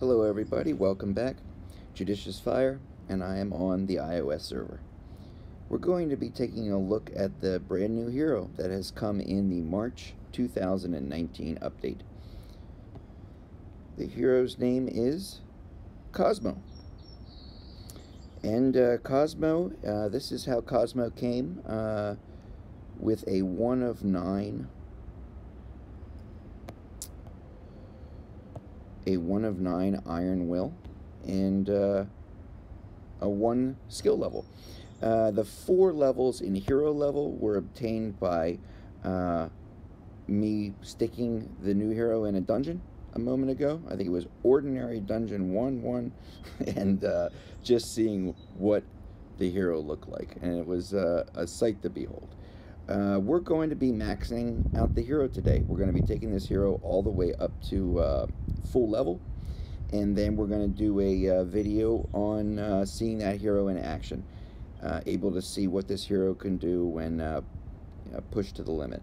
Hello everybody, welcome back. JudiciousFire, and I am on the iOS server. We're going to be taking a look at the brand new hero that has come in the March 2019 update. The hero's name is Cosmo. And Cosmo, this is how Cosmo came, with a 1 of 9 iron will and a 1 skill level. The 4 levels in hero level were obtained by me sticking the new hero in a dungeon a moment ago. I think it was ordinary dungeon 1-1 and just seeing what the hero looked like, and it was a sight to behold. We're going to be maxing out the hero today. We're going to be taking this hero all the way up to full level, and then we're going to do a video on seeing that hero in action, able to see what this hero can do when pushed to the limit.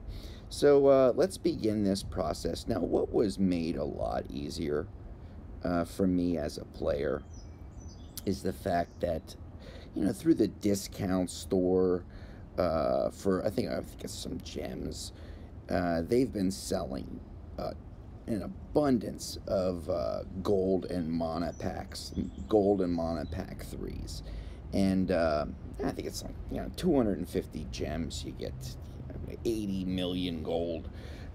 So let's begin this process. Now, what was made a lot easier for me as a player is the fact that, through the discount store, for I think it's some gems, they've been selling an abundance of gold and mana packs, gold and mana pack 3s, and I think it's like 250 gems. You get 80 million gold,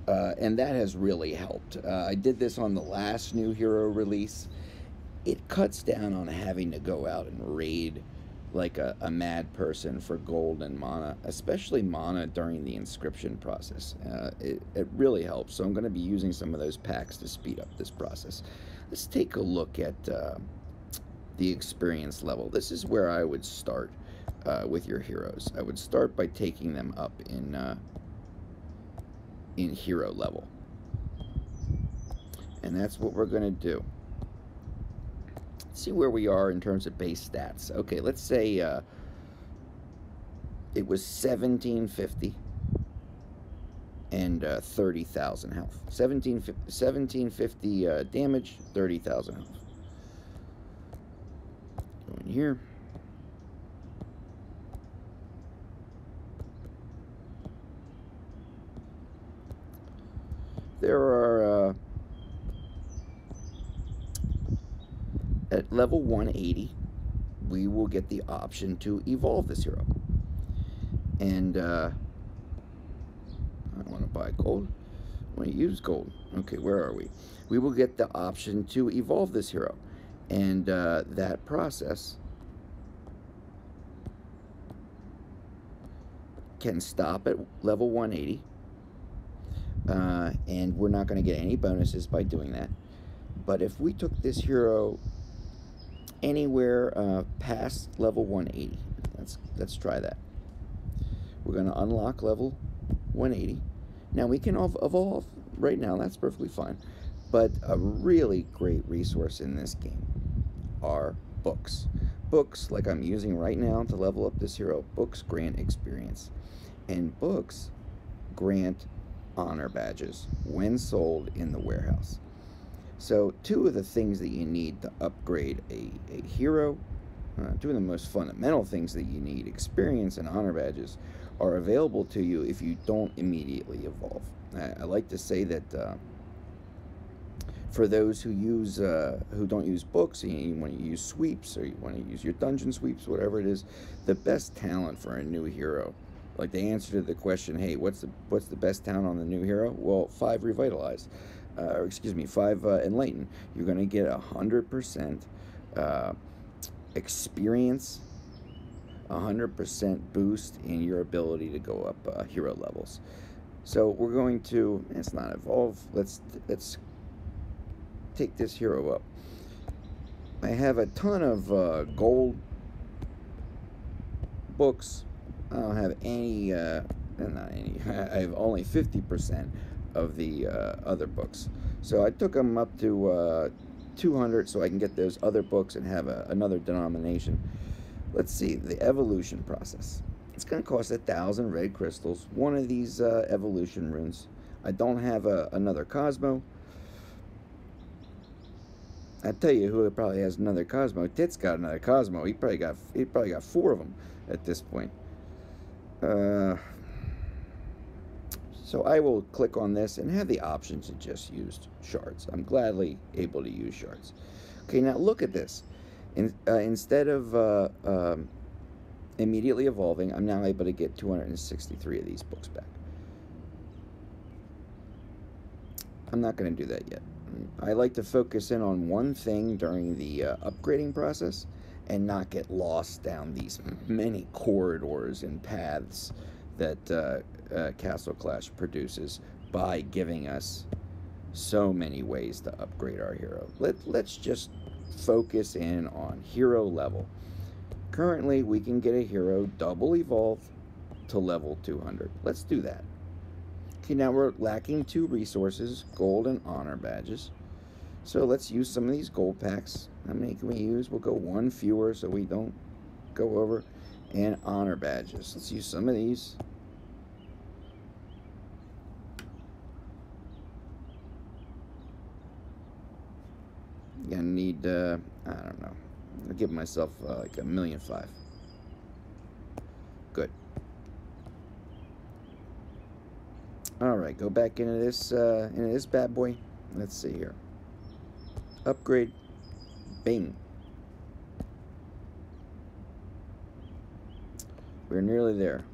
and that has really helped. I did this on the last new hero release. It cuts down on having to go out and raid like a mad person for gold and mana, especially mana during the inscription process. It really helps, so I'm going to be using some of those packs to speed up this process. Let's take a look at the experience level. This is where I would start with your heroes. I would start by taking them up in hero level, and that's what we're going to do. See where we are in terms of base stats. Okay, let's say it was 1750 and 30,000 health. 1750 damage, 30,000 health. Go in here. There are at level 180, we will get the option to evolve this hero. And I don't want to buy gold. I want to use gold. Okay, where are we? We will get the option to evolve this hero. And that process can stop at level 180. And we're not going to get any bonuses by doing that. But if we took this hero anywhere past level 180, let's try that. We're going to unlock level 180. Now we can evolve right now, that's perfectly fine, but a really great resource in this game are books. Books, like I'm using right now to level up this hero, books grant experience, and books grant honor badges when sold in the warehouse. So 2 of the things that you need to upgrade a hero, 2 of the most fundamental things that you need, experience and honor badges, are available to you if you don't immediately evolve. I like to say that for those who don't use books, and you want to use sweeps, or you want to use your dungeon sweeps, whatever it is, the best talent for a new hero, like the answer to the question, hey, what's the best talent on the new hero? Well, 5 revitalize. Or excuse me, 5 enlighten. You're going to get 100% experience, 100% boost in your ability to go up hero levels. So we're going to, it's not evolve, let's take this hero up. I have a ton of gold books. I don't have any, not any, I have only 50% of the other books. So I took them up to 200 so I can get those other books and have another denomination. Let's see the evolution process. It's going to cost 1,000 red crystals, 1 of these evolution runes. I don't have another Cosmo. I tell you who probably has another Cosmo. Tit's got another Cosmo. He probably got 4 of them at this point. So I will click on this and have the option to just use shards. I'm gladly able to use shards. Okay, now look at this. Instead of immediately evolving, I'm now able to get 263 of these books back. I'm not going to do that yet. I like to focus in on one thing during the upgrading process and not get lost down these many corridors and paths that Castle Clash produces by giving us so many ways to upgrade our hero. Let's just focus in on hero level. Currently, we can get a hero double evolve to level 200. Let's do that. Okay, now we're lacking 2 resources, gold and honor badges. So let's use some of these gold packs. How many can we use? We'll go 1 fewer so we don't go over. And honor badges. Let's use some of these. Gonna need, I don't know. I'll give myself like 1,000,005. Good. All right, go back into this bad boy. Let's see here. Upgrade. Bing. We're nearly there.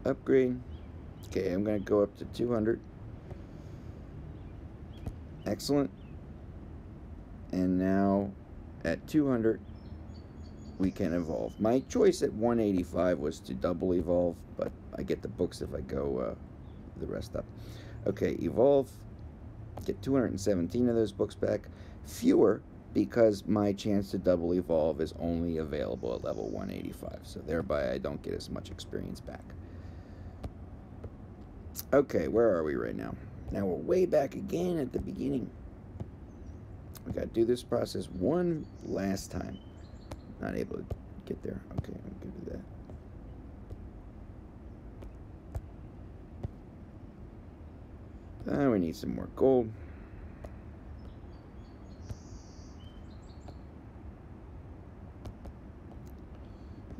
Upgrade. Okay, I'm gonna go up to 200. Excellent. And now at 200 we can evolve. My choice at 185 was to double evolve, but I get the books if I go the rest up. Okay, evolve. Get 217 of those books back. Fewer because my chance to double evolve is only available at level 185. So thereby I don't get as much experience back. Okay, where are we right now? Now we're way back again at the beginning. We got to do this process one last time. Not able to get there. Okay, I'm going to do that. We need some more gold.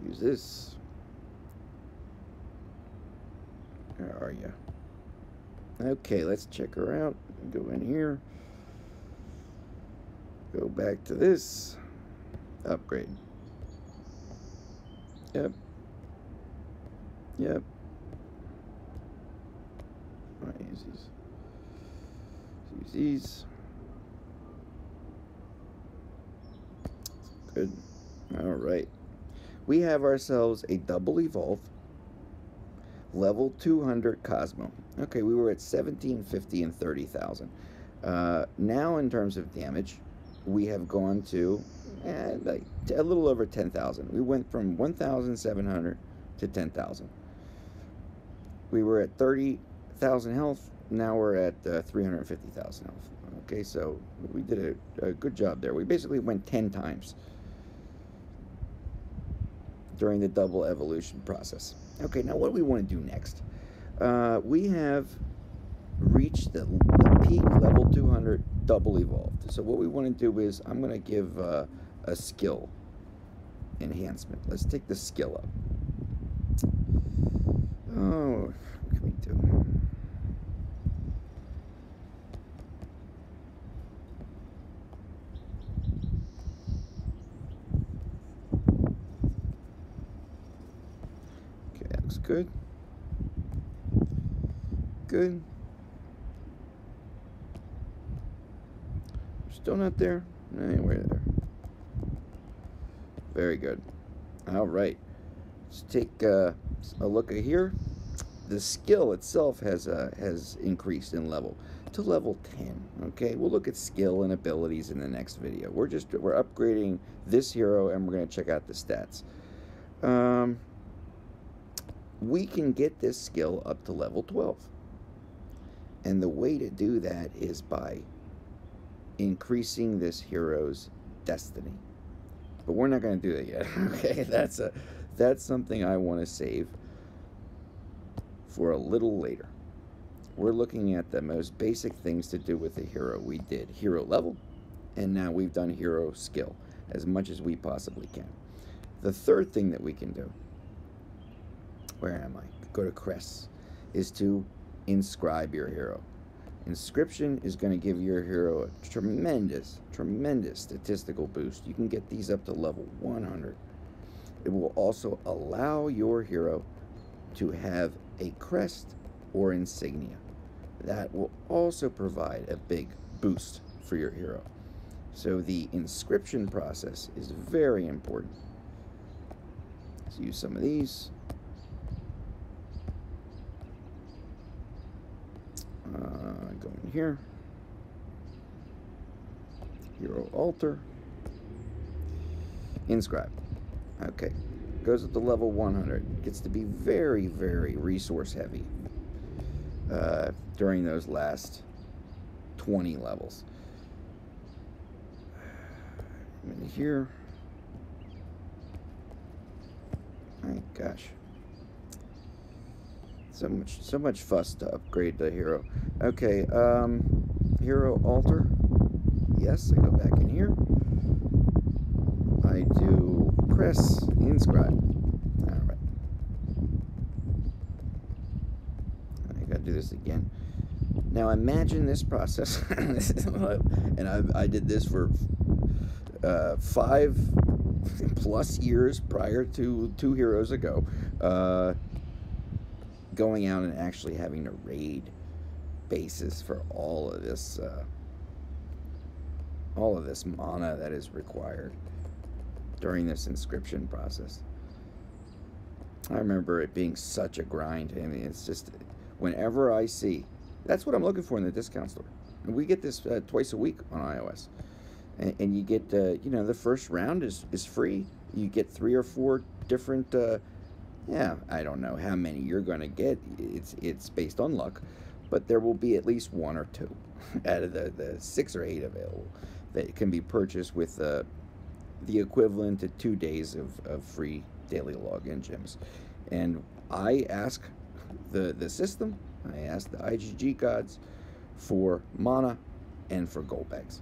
Use this. Where are you? Okay, let's check her out. Go in here. Go back to this. Upgrade. Yep. Yep. Alright, use these. Use these. Good. Alright. We have ourselves a double evolve. Level 200 Cosmo. Okay, we were at 1750 and 30,000. Now in terms of damage, we have gone to like a little over 10,000. We went from 1,700 to 10,000. We were at 30,000 health. Now we're at 350,000 health. Okay, so we did a good job there. We basically went 10 times during the double evolution process. Okay, now what do we want to do next? We have reached the peak level 200 double evolved. So what we want to do is I'm going to give a skill enhancement. Let's take the skill up. Oh, what can we do? Okay, that looks good. Good. Still not there? Anywhere there. Very good. All right. Let's take a look at here. The skill itself has increased in level to level 10. Okay, we'll look at skill and abilities in the next video. We're upgrading this hero and we're going to check out the stats. We can get this skill up to level 12. And the way to do that is by increasing this hero's destiny. But we're not going to do that yet. Okay, that's something I want to save for a little later. we're looking at the most basic things to do with the hero. We did hero level, and now we've done hero skill as much as we possibly can. The third thing that we can do, where am I? Go to crests, is to inscribe your hero. Inscription is going to give your hero a tremendous statistical boost. You can get these up to level 100. It will also allow your hero to have a crest or insignia. That will also provide a big boost for your hero. So the inscription process is very important. Let's use some of these. Go in here. Hero altar. Inscribe. Okay. Goes up to level 100. Gets to be very resource heavy during those last 20 levels. In here. My gosh. So much fuss to upgrade the hero. Okay, hero altar. Yes, I go back in here. I do crests, inscribe. Alright. I gotta do this again. Now imagine this process. And I did this for 5+ years prior to 2 heroes ago. Going out and actually having to raid bases for all of this mana that is required during this inscription process. I remember it being such a grind. I mean, it's just, whenever I see, that's what I'm looking for in the discount store. And we get this twice a week on iOS. And you get, you know, the first round is free. You get 3 or 4 different, yeah, I don't know how many you're going to get. It's based on luck. But there will be at least 1 or 2 out of the 6 or 8 available that can be purchased with the equivalent to 2 days of free daily login gems. And I ask the system, I ask the IGG gods for mana and for gold bags.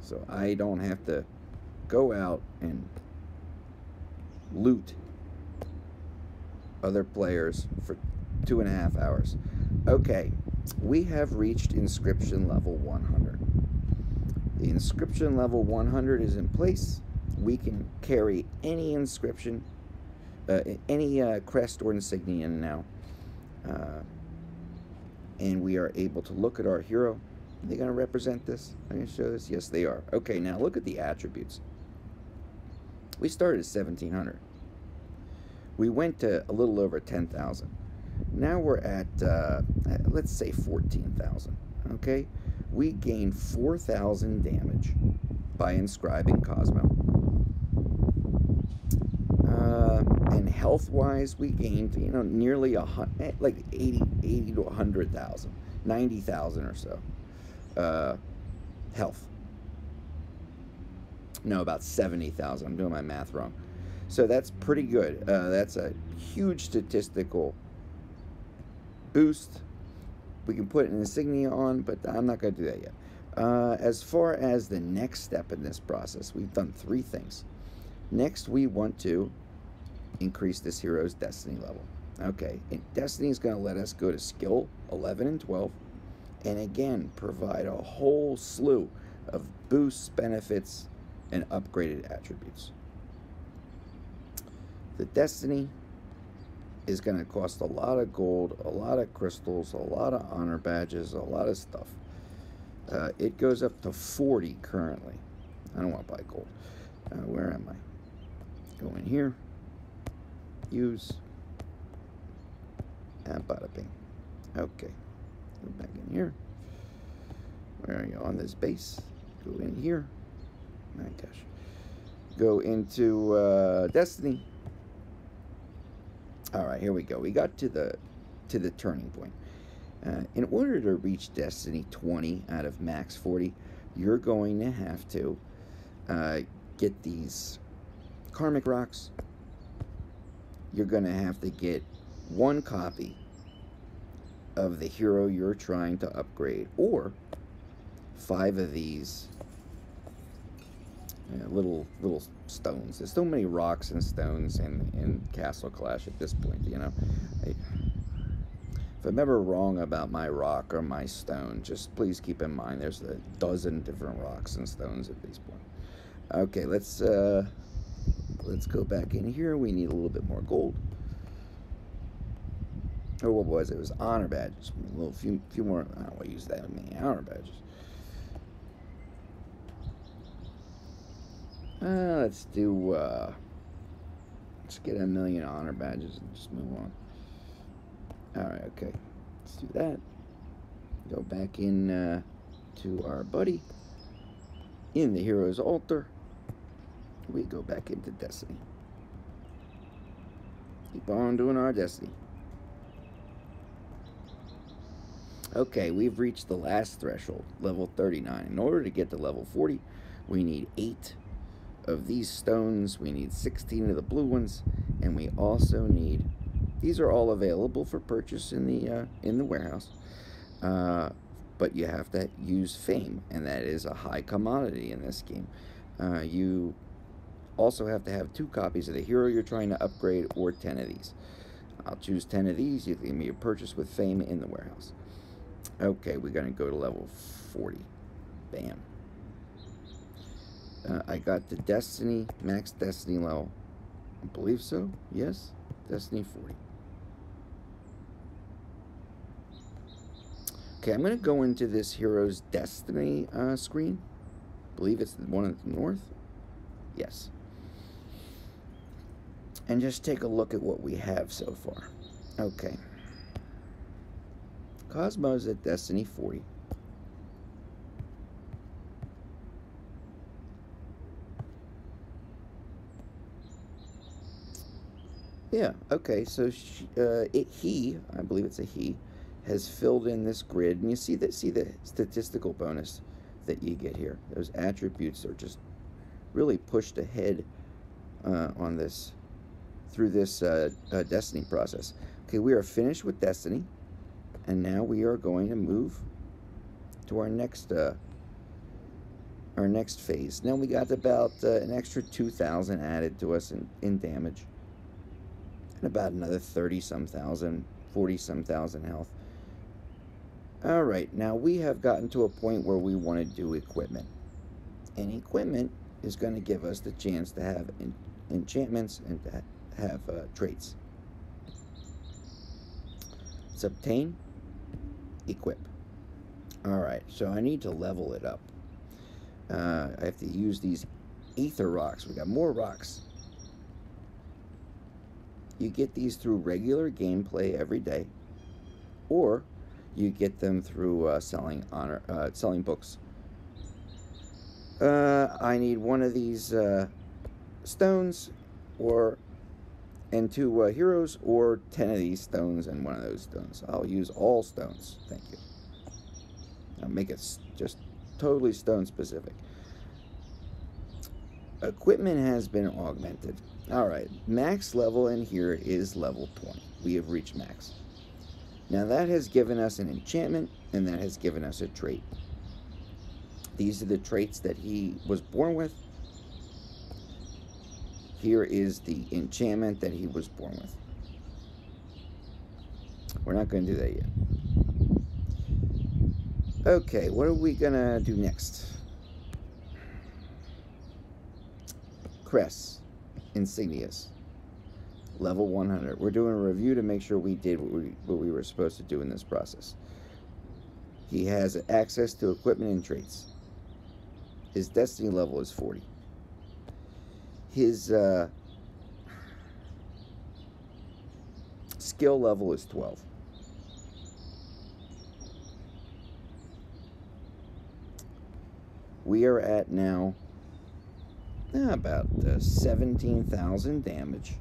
So I don't have to go out and loot other players for 2.5 hours. Okay, we have reached inscription level 100. The inscription level 100 is in place. We can carry any inscription, any crest or insignia now. And we are able to look at our hero. Are they going to represent this? I'm going to show this. Yes, they are. Okay, now look at the attributes. We started at 1,700. We went to a little over 10,000. Now we're at, let's say 14,000. Okay? We gained 4,000 damage by inscribing Cosmo. And health-wise, we gained, you know, nearly like 80 to 100,000, 90,000 or so. Health. No, about 70,000. I'm doing my math wrong. So that's pretty good. That's a huge statistical boost. We can put an insignia on, but I'm not going to do that yet. As far as the next step in this process, we've done 3 things. Next, we want to increase this hero's destiny level. Okay, and destiny is going to let us go to skill 11 and 12, and again provide a whole slew of boosts, benefits, and upgraded attributes. The destiny is going to cost a lot of gold, a lot of crystals, a lot of honor badges, a lot of stuff. It goes up to 40 currently. I don't want to buy gold. Where am I? Go in here. Use. And bada bing. Okay. Go back in here. Where are you? On this base. Go in here. My gosh. Go into Destiny. Alright, here we go. We got to the turning point. In order to reach Destiny 20 out of max 40, you're going to have to get these karmic rocks. You're going to have to get 1 copy of the hero you're trying to upgrade, or 5 of these little stones. There's so many rocks and stones in Castle Clash at this point, you know. If I'm ever wrong about my rock or my stone, just please keep in mind there's a dozen different rocks and stones at this point. Okay, let's go back in here. We need a little bit more gold. Or what was it? It was honor badges. A little few more. I don't want to use that many honor badges. Let's get 1,000,000 honor badges and just move on. Alright, okay. Let's do that. Go back in to our buddy. In the hero's altar. We go back into Destiny. Keep on doing our Destiny. Okay, we've reached the last threshold, level 39. In order to get to level 40, we need 8 of these stones, we need 16 of the blue ones, and we also need, these are all available for purchase in the warehouse, but you have to use fame, and that is a high commodity in this game. You also have to have 2 copies of the hero you're trying to upgrade, or 10 of these. I'll choose 10 of these. You can give me a purchase with fame in the warehouse. Okay, we're going to go to level 40. Bam. I got the Destiny, max Destiny level. I believe so. Yes. Destiny 40. Okay, I'm going to go into this hero's Destiny screen. I believe it's the one at the north. Yes. And just take a look at what we have so far. Okay. Cosmo's at Destiny 40. Yeah, okay, so he, I believe it's a he, has filled in this grid, and you see the statistical bonus that you get here. Those attributes are just really pushed ahead on this, through this Destiny process. Okay, we are finished with Destiny, and now we are going to move to our next phase. Now we got about an extra 2,000 added to us in damage. About another 30-some thousand, 40-some thousand health. Alright, now we have gotten to a point where we want to do equipment. And equipment is going to give us the chance to have enchantments and to have traits. Let's obtain, equip. Alright, so I need to level it up. I have to use these ether rocks. We got more rocks. You get these through regular gameplay every day, or you get them through selling books. I need 1 of these stones, and 2 heroes, or 10 of these stones and 1 of those stones. I'll use all stones. Thank you. I'll make it just totally stone specific. Equipment has been augmented. Alright, max level in here is level 20. We have reached max. Now that has given us an enchantment, and that has given us a trait. These are the traits that he was born with. Here is the enchantment that he was born with. We're not going to do that yet. Okay, what are we going to do next? Crests. Insignias. Level 100. We're doing a review to make sure we did what we were supposed to do in this process. He has access to equipment and traits. His Destiny level is 40. His skill level is 12. We are at now about 17,000 damage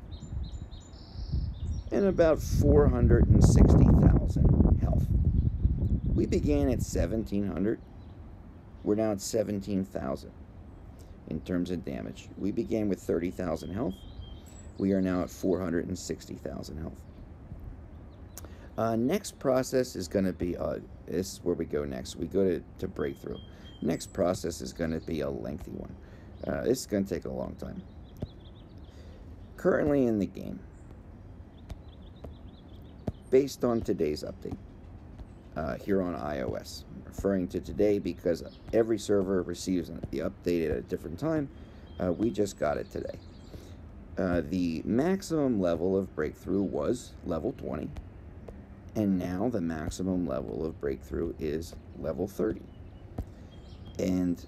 and about 460,000 health. We began at 1,700. We're now at 17,000 in terms of damage. We began with 30,000 health. We are now at 460,000 health. Next process is going to be, this is where we go next. We go to breakthrough. Next process is going to be a lengthy one. This is going to take a long time. Currently in the game, based on today's update, here on iOS, I'm referring to today because every server receives the update at a different time. We just got it today. The maximum level of breakthrough was level 20. And now the maximum level of breakthrough is level 30. And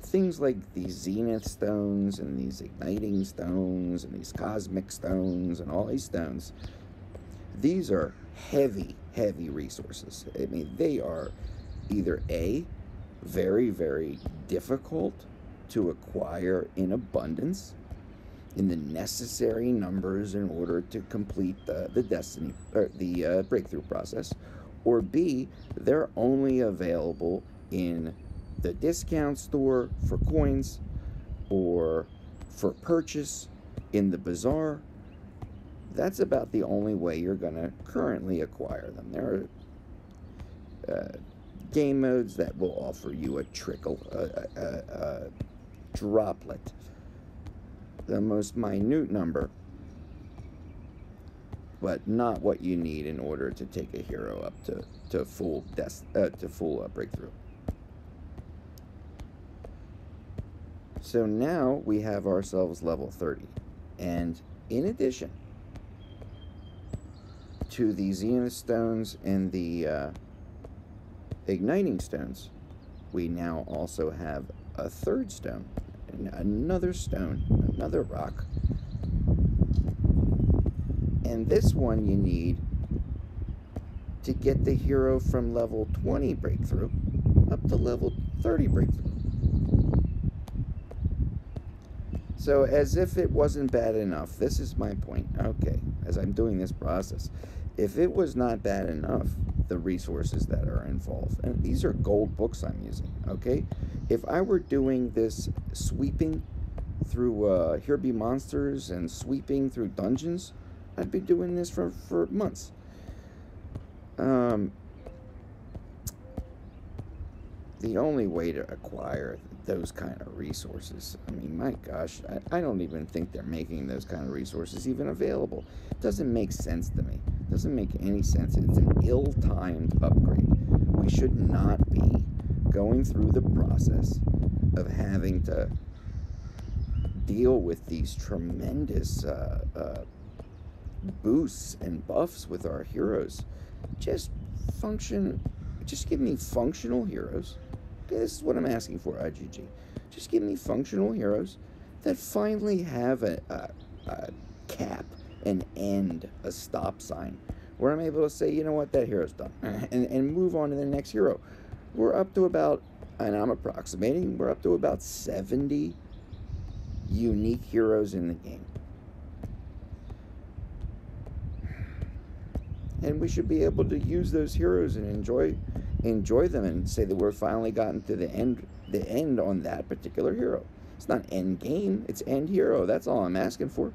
things like these Zenith stones and these igniting stones and these cosmic stones and all these stones, these are heavy, heavy resources. I mean, they are either A, very, very difficult to acquire in abundance, in the necessary numbers in order to complete the destiny or the breakthrough process, or B, they're only available in the discount store for coins or for purchase in the bazaar. That's about the only way you're going to currently acquire them. There are game modes that will offer you a trickle, a droplet, the most minute number, but not what you need in order to take a hero up to full breakthrough. So now we have ourselves level 30, and in addition to the Zenith stones and the igniting stones, we now also have a third stone. Another stone, another rock, and this one you need to get the hero from level 20 breakthrough up to level 30 breakthrough. So as if it wasn't bad enough, this is my point, okay, as I'm doing this process, if it was not bad enough, the resources that are involved, and these are gold books I'm using, okay? If I were doing this sweeping through Here Be Monsters and sweeping through dungeons, I'd be doing this for months. The only way to acquire those kind of resources, I mean, my gosh, I don't even think they're making those kind of resources even available. It doesn't make sense to me. It doesn't make any sense. It's an ill-timed upgrade. We should not be going through the process of having to deal with these tremendous boosts and buffs with our heroes. Just give me functional heroes. Okay, this is what I'm asking for, IGG. Just give me functional heroes that finally have a cap, an end, a stop sign, where I'm able to say, you know what, that hero's done, and move on to the next hero. We're up to about, and I'm approximating, we're up to about 70 unique heroes in the game. And we should be able to use those heroes and enjoy them and say that we're finally gotten to the end on that particular hero. It's not end game, it's end hero. That's all I'm asking for.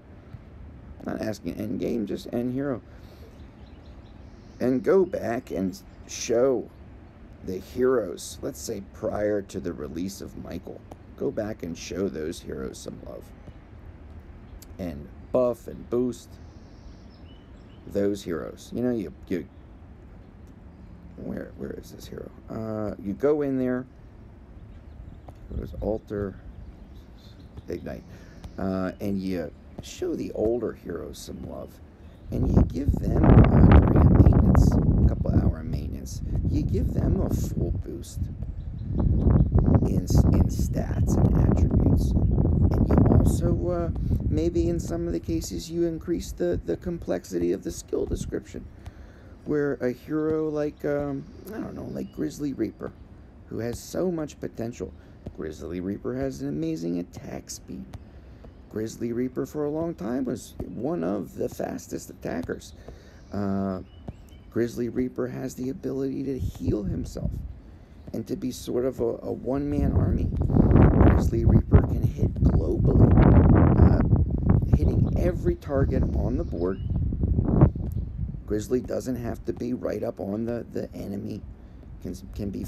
I'm not asking end game, just end hero. And go back and show the heroes, let's say prior to the release of Michael. Go back and show those heroes some love. And buff and boost those heroes. You know, you where is this hero? You go in there. Heroes alter, ignite, and you show the older heroes some love, and you give them during a maintenance, a couple hour maintenance, you give them a full boost in stats and attributes, and you also maybe in some of the cases you increase the complexity of the skill description, where a hero like I don't know, like Grizzly Reaper, who has so much potential. Grizzly Reaper has an amazing attack speed. Grizzly Reaper for a long time was one of the fastest attackers. Grizzly Reaper has the ability to heal himself and to be sort of a one-man army. Grizzly Reaper can hit globally, hitting every target on the board. Grizzly doesn't have to be right up on the enemy. Can be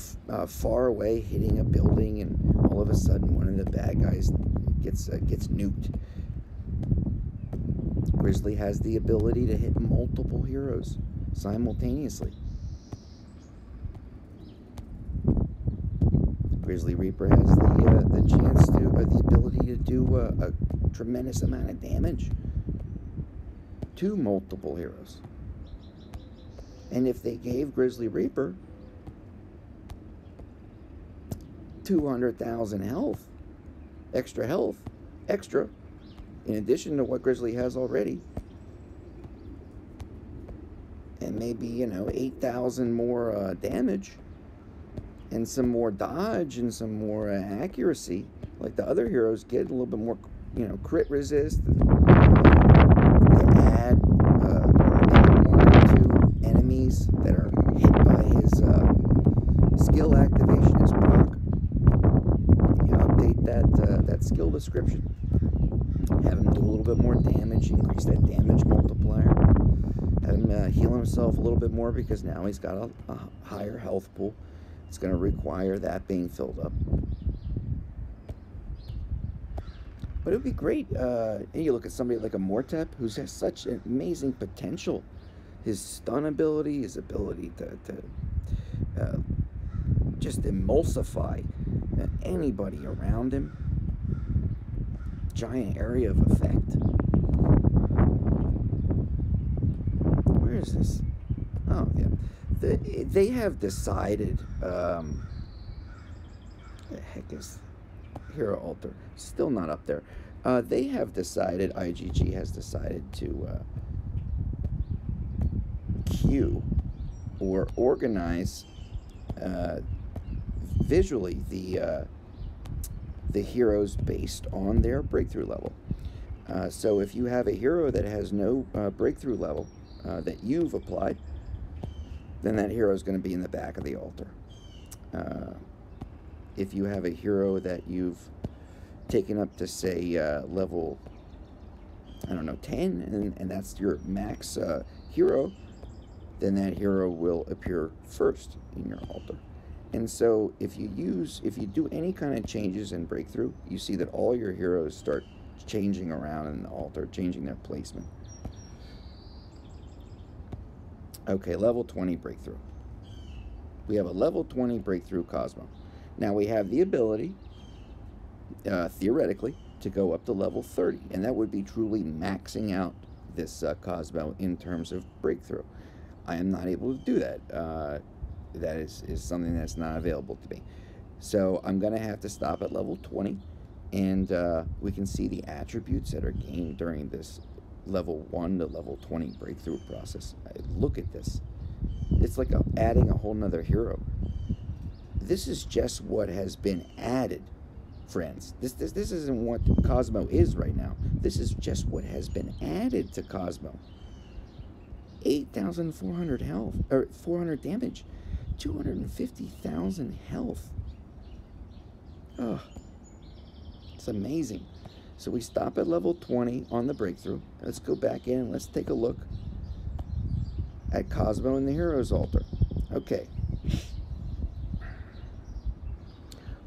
far away, hitting a building, and all of a sudden one of the bad guys gets nuked. Grizzly has the ability to hit multiple heroes simultaneously. Grizzly Reaper has the chance to, the ability to do a tremendous amount of damage to multiple heroes. And if they gave Grizzly Reaper 200,000 health, extra, in addition to what Grizzly has already, and maybe, you know, 8,000 more damage, and some more dodge and some more accuracy, like the other heroes get, a little bit more, you know, crit resist. You add maybe 1 or 2 enemies that are hit by his skill activation, his proc. You update that skill description. Have him do a little bit more damage, increase that damage multiplier. Have him heal himself a little bit more, because now he's got a higher health pool. It's going to require that being filled up. But it would be great. And you look at somebody like a Mortep, who has such amazing potential. His stun ability, his ability to just emulsify anybody around him. Giant area of effect. Where is this? Oh, yeah. They have decided, the heck is Hero Altar? Still not up there. They have decided, IGG has decided to queue or organize visually the heroes based on their breakthrough level. So if you have a hero that has no breakthrough level that you've applied, then that hero is going to be in the back of the altar. If you have a hero that you've taken up to, say, level, I don't know, 10, and that's your max hero, then that hero will appear first in your altar. And so if you do any kind of changes in breakthrough, you see that all your heroes start changing around in the altar, changing their placement. Okay, level 20 breakthrough. We have a level 20 breakthrough Cosmo. Now we have the ability, theoretically, to go up to level 30, and that would be truly maxing out this Cosmo in terms of breakthrough. I am not able to do that. That is something that's not available to me. So I'm going to have to stop at level 20, and we can see the attributes that are gained during this level 1 to level 20 breakthrough process. Look at this. It's like adding a whole nother hero. This is just what has been added, friends. This isn't what Cosmo is right now. This is just what has been added to Cosmo. 8,400 health, or 400 damage, 250,000 health. Oh, it's amazing. So we stop at level 20 on the breakthrough. Let's go back in and let's take a look at Cosmo in the Heroes Altar. Okay.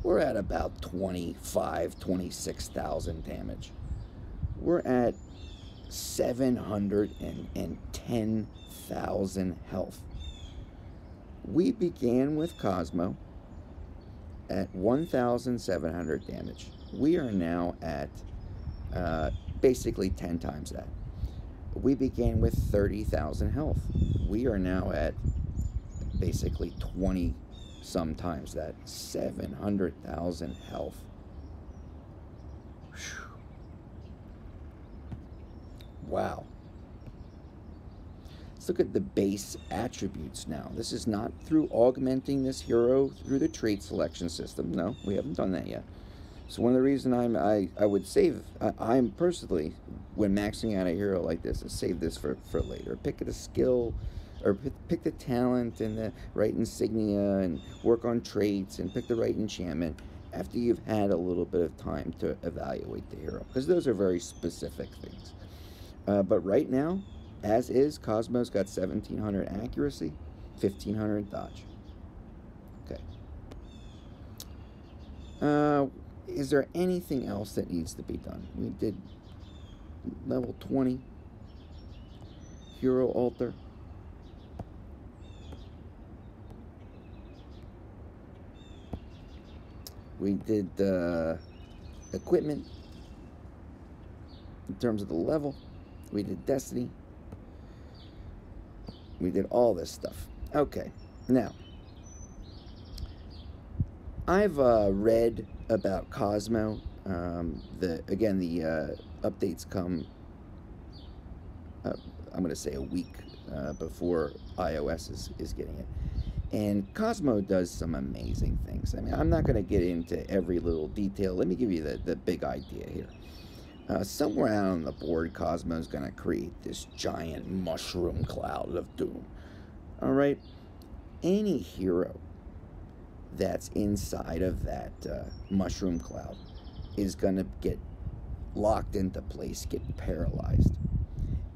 We're at about 26,000 damage. We're at 710,000 health. We began with Cosmo at 1,700 damage. We are now at basically 10 times that. We began with 30,000 health. We are now at basically 20 some times that. 700,000 health. Whew. Wow. Let's look at the base attributes now. This is not through augmenting this hero through the trait selection system. No, we haven't done that yet. So one of the reasons I would save, I'm personally, when maxing out a hero like this, is save this for later. Pick a skill, or pick the talent and the right insignia, and work on traits, and pick the right enchantment after you've had a little bit of time to evaluate the hero, because those are very specific things. But right now, As is, Cosmo's got 1700 accuracy, 1500 dodge. Okay. Is there anything else that needs to be done? We did level 20. Hero altar. We did equipment in terms of the level. We did destiny. We did all this stuff. Okay, now I've read about Cosmo. The updates come. I'm going to say a week before iOS is getting it. And Cosmo does some amazing things. I mean, I'm not going to get into every little detail. Let me give you the big idea here. Somewhere out on the board, Cosmo's going to create this giant mushroom cloud of doom. All right? Any hero that's inside of that mushroom cloud is going to get locked into place, get paralyzed,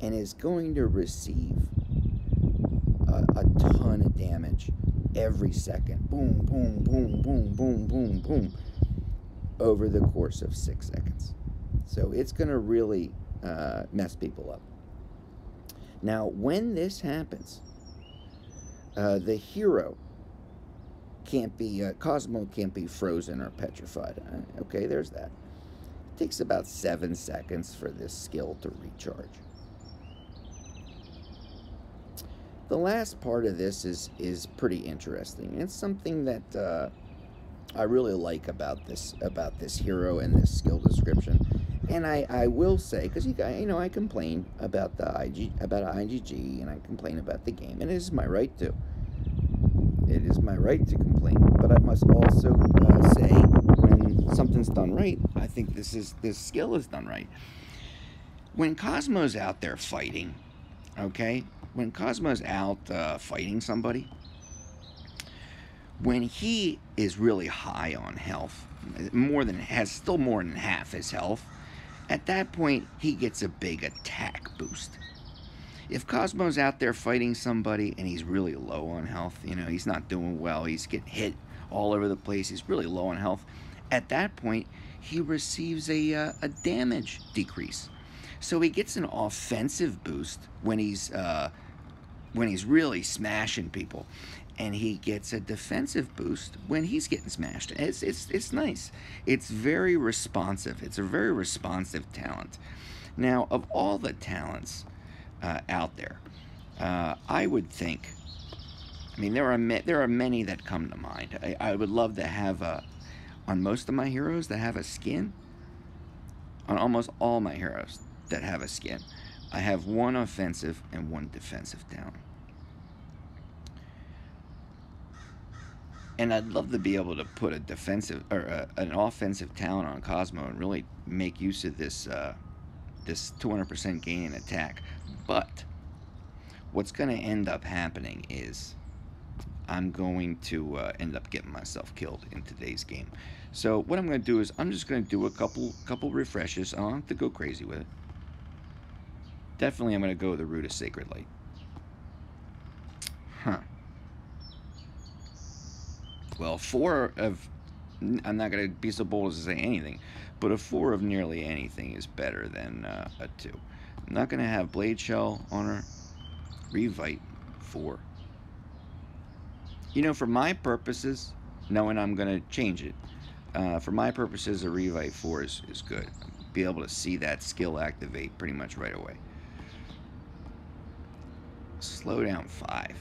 and is going to receive a ton of damage every second. Boom, boom, boom, boom, boom, boom, boom, over the course of 6 seconds. So it's going to really mess people up. Now, when this happens, the hero can't be, Cosmo can't be frozen or petrified. Okay, there's that. It takes about 7 seconds for this skill to recharge. The last part of this is pretty interesting. It's something that I really like about this hero and this skill description. And I will say, because I complain about IGG, and I complain about the game, and it is my right to. It is my right to complain, but I must also say when something's done right, I think this skill is done right. When Cosmo's out there fighting, okay, when Cosmo's out fighting somebody, when he is really high on health, still more than half his health, at that point he gets a big attack boost. If Cosmo's out there fighting somebody and he's really low on health, he's not doing well, he's getting hit all over the place, he's really low on health, at that point he receives a damage decrease. So he gets an offensive boost when he's really smashing people, and he gets a defensive boost when he's getting smashed. It's nice. It's very responsive. It's a very responsive talent. Now, of all the talents out there, I would think, there are many that come to mind. I would love to have on most of my heroes that have a skin. On almost all my heroes that have a skin, I have one offensive and one defensive talent. And I'd love to be able to put a defensive or an offensive talent on Cosmo and really make use of this 200% gain in attack. But what's going to end up happening is I'm going to end up getting myself killed in today's game. So what I'm going to do is I'm just going to do a couple refreshes. I don't have to go crazy with it. Definitely I'm going to go with the Root of Sacred Light. Well, 4 of... I'm not going to be so bold as to say anything, but a 4 of nearly anything is better than a 2. I'm not going to have Blade Shell on her. Revite 4. For my purposes, knowing I'm going to change it, for my purposes, a Revite 4 is good. Be able to see that skill activate pretty much right away. Slow down 5.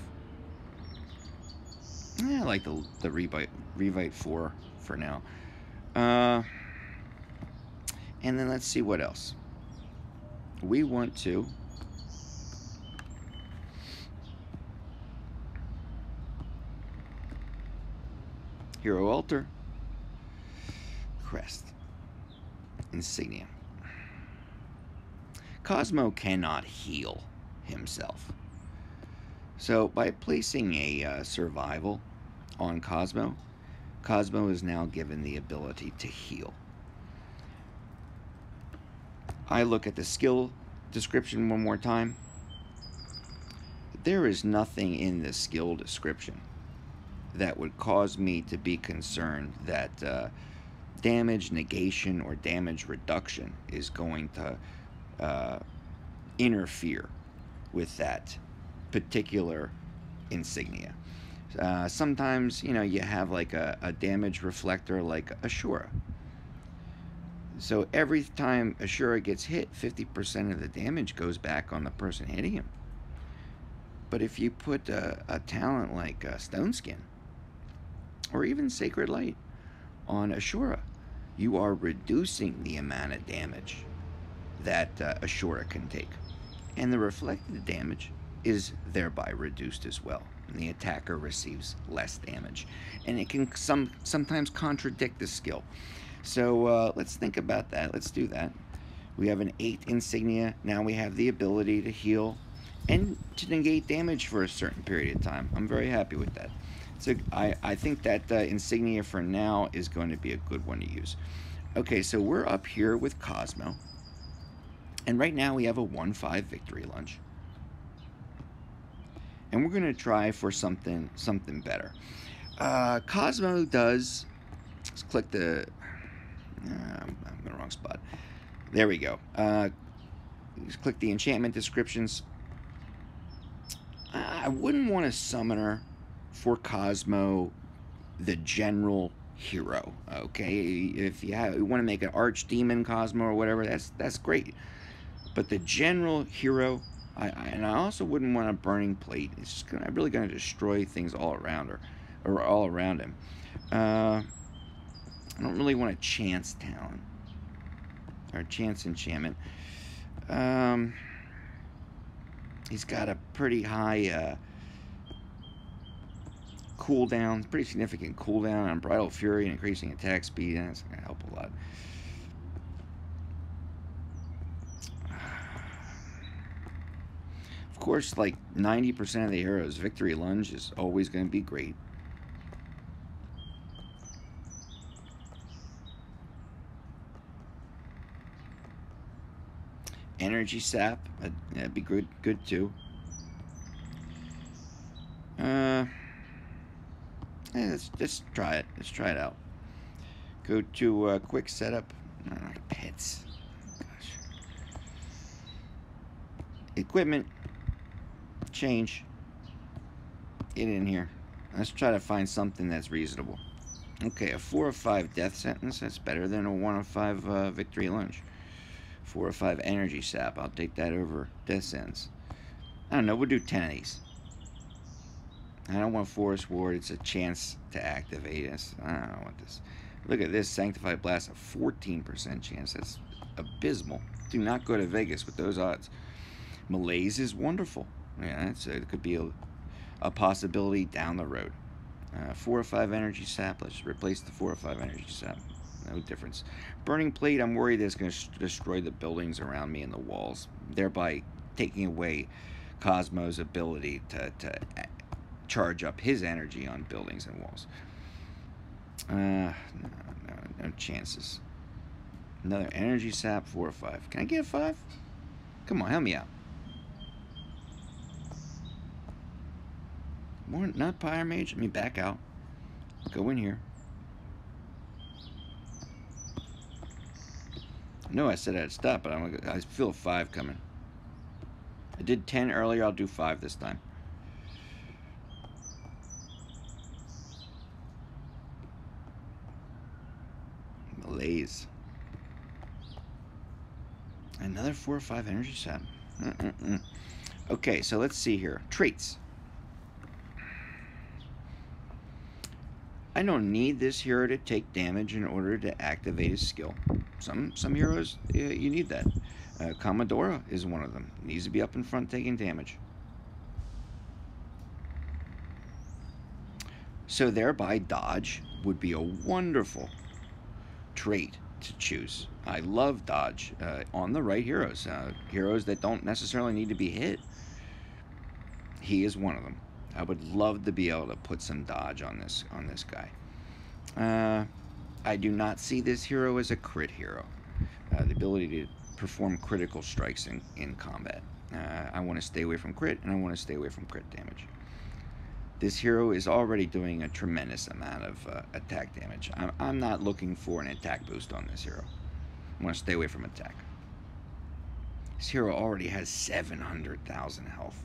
I like the Revite 4 for now. And then let's see what else. We want to Hero Altar, Crest, Insignia. Cosmo cannot heal himself. So by placing a survival on Cosmo, Cosmo is now given the ability to heal. I look at the skill description one more time. there is nothing in the skill description that would cause me to be concerned that damage negation or damage reduction is going to interfere with that particular insignia. Sometimes, you know, you have like a damage reflector like Ashura. So every time Ashura gets hit, 50% of the damage goes back on the person hitting him. But if you put a talent like Stone Skin or even Sacred Light on Ashura, you are reducing the amount of damage that Ashura can take. And the reflected damage is thereby reduced as well. And the attacker receives less damage. And it can sometimes contradict the skill. So let's think about that. Let's do that. We have an 8 insignia. Now we have the ability to heal and to negate damage for a certain period of time. I'm very happy with that. So I think that insignia for now is going to be a good one to use. Okay, so we're up here with Cosmo. And right now we have a 1-5 victory lunge. And we're going to try for something better. Cosmo does... Let's click the... I'm in the wrong spot. There we go. Just click the enchantment descriptions. I wouldn't want to summon her for Cosmo, the general hero. Okay, if you want to make an archdemon Cosmo or whatever, that's great. But the general hero, and I also wouldn't want a burning plate. It's just really going to destroy things all around her, or all around him. I don't really want a chance talent or chance enchantment. He's got a pretty high cooldown, pretty significant cooldown on Bridal Fury and increasing attack speed, and that's going to help a lot. Of course, like 90% of the heroes, Victory Lunge is always going to be great. Energy Sap, that'd be good too. Let's try it. Let's try it out. Go to quick setup. Pets. Gosh. Equipment. Change. Get in here. Let's try to find something that's reasonable. Okay, a 4 or 5 death sentence. That's better than a 1 or 5 victory lunge. 4 or 5 energy sap. I'll take that over death sentence. I don't know. We'll do 10 of these. I don't want Forest Ward. It's a chance to activate us. I don't want this. Look at this. Sanctified Blast, a 14% chance. That's abysmal. Do not go to Vegas with those odds. Malaise is wonderful. Yeah, it could be a possibility down the road. 4 or 5 energy sap. Let's replace the 4 or 5 energy sap. No difference. Burning Plate, I'm worried that it's going to destroy the buildings around me and the walls, thereby taking away Cosmo's ability to charge up his energy on buildings and walls. No chances. Another energy sap, 4 or 5. Can I get a 5? Come on, help me out. More, not Pyre Mage. Let me back out. Go in here. No, I said I'd stop, but I feel a 5 coming. I did 10 earlier. I'll do 5 this time. Malaise. Another 4 or 5 energy sap. Okay, so let's see here. Traits. I don't need this hero to take damage in order to activate his skill. Some heroes, you need that. Commodora is one of them. Needs to be up in front taking damage. So thereby, dodge would be a wonderful trait to choose. I love dodge on the right heroes. Heroes that don't necessarily need to be hit. He is one of them. I would love to be able to put some dodge on this guy. I do not see this hero as a crit hero. The ability to perform critical strikes in combat. I want to stay away from crit, and I want to stay away from crit damage. This hero is already doing a tremendous amount of attack damage. I'm not looking for an attack boost on this hero. I want to stay away from attack. This hero already has 700,000 health.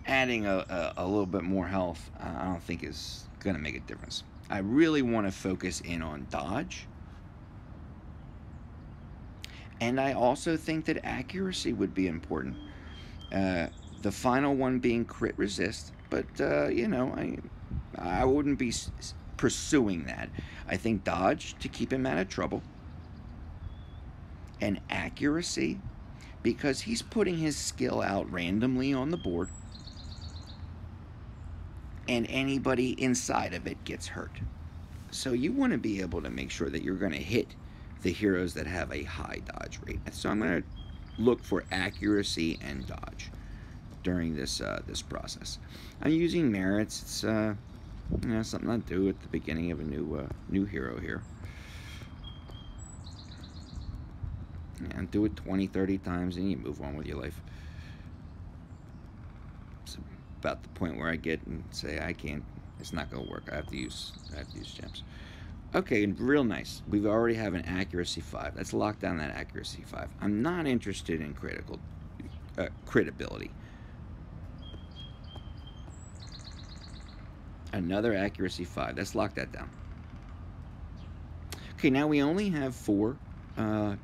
Adding a little bit more health, I don't think is going to make a difference. I really want to focus in on dodge. And I also think that accuracy would be important. The final one being crit resist, but you know, I wouldn't be pursuing that. I think dodge to keep him out of trouble, and accuracy because he's putting his skill out randomly on the board, and anybody inside of it gets hurt. So you want to be able to make sure that you're going to hit the heroes that have a high dodge rate. So I'm going to look for accuracy and dodge during this this process. I'm using merits. It's you know, something I do at the beginning of a new hero here. And do it 20, 30 times, and you move on with your life. It's about the point where I get and say I can't. It's not going to work. I have to use gems. Okay, real nice. We already have an accuracy 5. Let's lock down that accuracy 5. I'm not interested in crit ability. Another accuracy 5. Let's lock that down. Okay, now we only have 4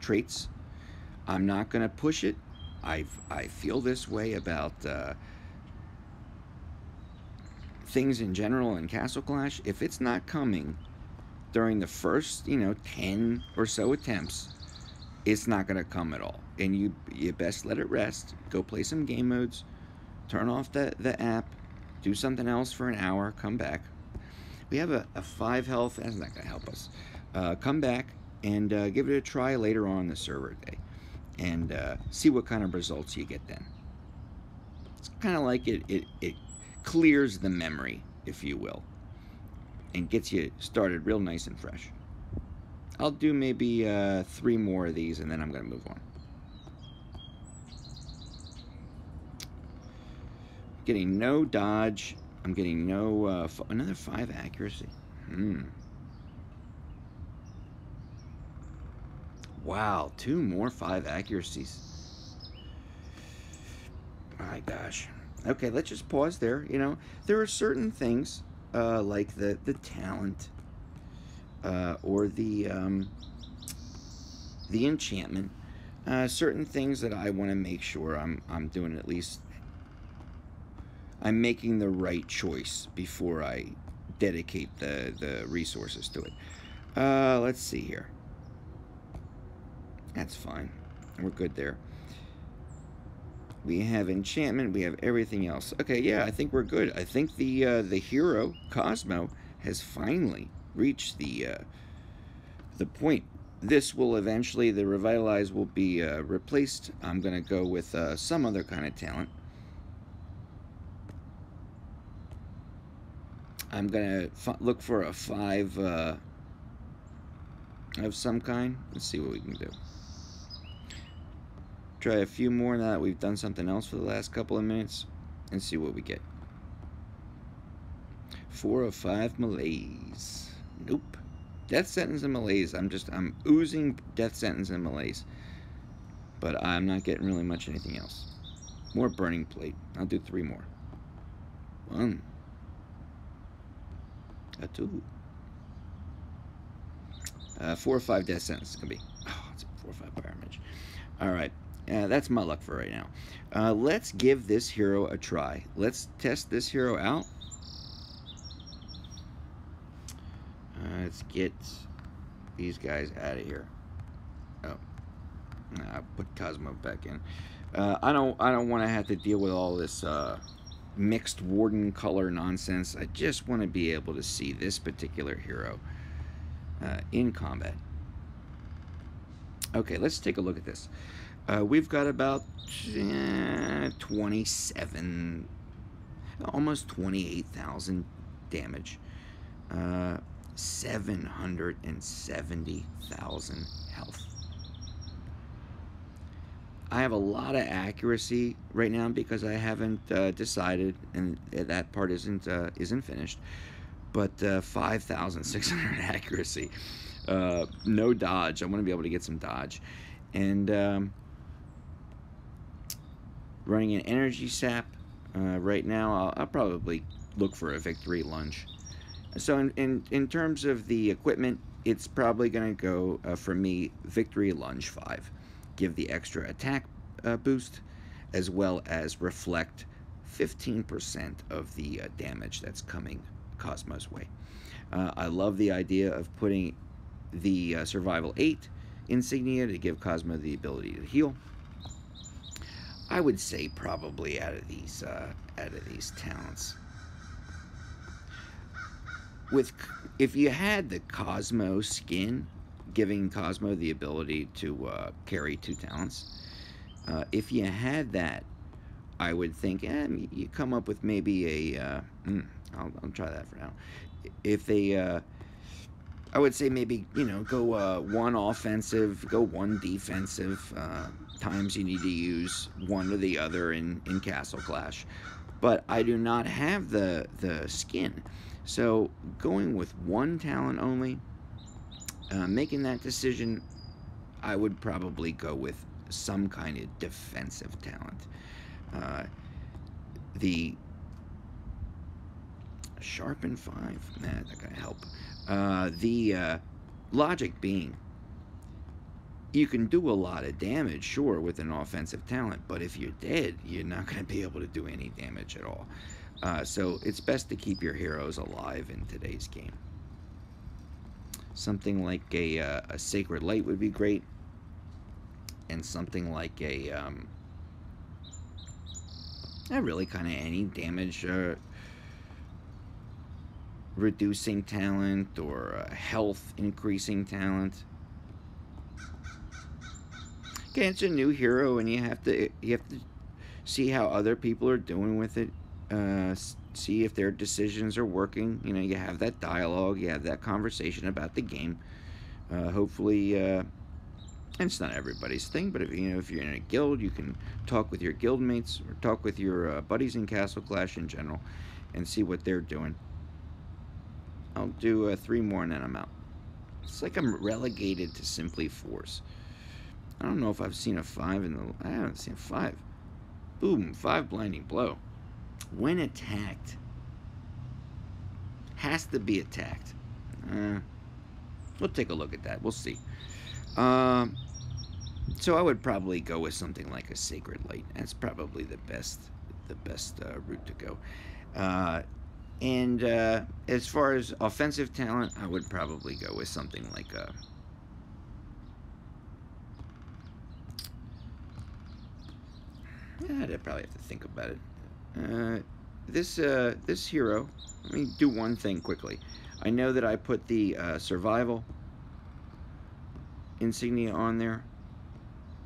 traits. I'm not going to push it. I feel this way about things in general in Castle Clash. If it's not coming during the first, you know, 10 or so attempts, it's not going to come at all. And you best let it rest. Go play some game modes. Turn off the app. Do something else for an hour. Come back. We have a 5 health. That's not going to help us. Come back and give it a try later on the server day. And see what kind of results you get then. It's kind of like it clears the memory, if you will, and gets you started real nice and fresh. I'll do maybe 3 more of these, and then I'm going to move on. Getting no dodge. I'm getting no... another 5 accuracy. Wow, 2 more 5 accuracies. My gosh. Okay, let's just pause there. You know, there are certain things like the talent or the enchantment. Certain things that I want to make sure I'm doing at least. I'm making the right choice before I dedicate the resources to it. Let's see here. That's fine. We're good there. We have enchantment. We have everything else. Okay, yeah, I think we're good. I think the hero Cosmo has finally reached the point. This will eventually, the revitalize will be replaced. I'm gonna go with some other kind of talent. I'm gonna look for a 5 of some kind. Let's see what we can do. Try a few more now that we've done something else for the last couple of minutes, and see what we get. 4 of 5 malaise. Nope. Death sentence and malaise. I'm oozing death sentence and malaise, but I'm not getting really much anything else. More burning plate. I'll do 3 more. 1, a 2, 4 or 5 death sentence is gonna be. Oh, it's a 4 or 5 power image. All right. That's my luck for right now. Let's give this hero a try. Let's test this hero out. Let's get these guys out of here. Oh, I'll put Cosmo back in. I don't want to have to deal with all this mixed warden color nonsense. I just want to be able to see this particular hero in combat. Okay, let's take a look at this. We've got about 27, almost 28,000 damage, 770,000 health. I have a lot of accuracy right now because I haven't decided, and that part isn't finished. But 5,600 accuracy, no dodge. I want to be able to get some dodge, and running an energy sap. Right now, I'll probably look for a victory lunge. So in terms of the equipment, it's probably going to go for me victory lunge 5, give the extra attack boost, as well as reflect 15% of the damage that's coming Cosmo's way. I love the idea of putting the survival 8 insignia to give Cosmo the ability to heal. I would say probably out of these talents, if you had the Cosmo skin, giving Cosmo the ability to carry 2 talents, if you had that, I would think you come up with maybe a. I'll try that for now. If they, I would say maybe go 1 offensive, go 1 defensive. Times you need to use one or the other in Castle Clash, but I do not have the skin, so going with 1 talent only, making that decision, I would probably go with some kind of defensive talent. The sharpen 5, nah, not gonna help. The logic being, you can do a lot of damage, sure, with an offensive talent, but if you're dead, you're not going to be able to do any damage at all. So it's best to keep your heroes alive in today's game. Something like a Sacred Light would be great, and something like a really kind of any damage reducing talent or health increasing talent. Okay, it's a new hero, and you have to see how other people are doing with it. See if their decisions are working. You have that dialogue, you have that conversation about the game. Hopefully, and it's not everybody's thing, but if you're in a guild, you can talk with your guild mates or talk with your buddies in Castle Clash in general, and see what they're doing. I'll do 3 more, and then I'm out. It's like I'm relegated to simply 4s. I don't know if I've seen a 5 in the... I haven't seen a 5. Boom, 5 blinding blow. When attacked. Has to be attacked. We'll take a look at that. We'll see. So I would probably go with something like a Sacred Light. That's probably the best route to go. And as far as offensive talent, I would probably go with something like a... I'd probably have to think about it. This hero, let me do one thing quickly. I know that I put the survival insignia on there,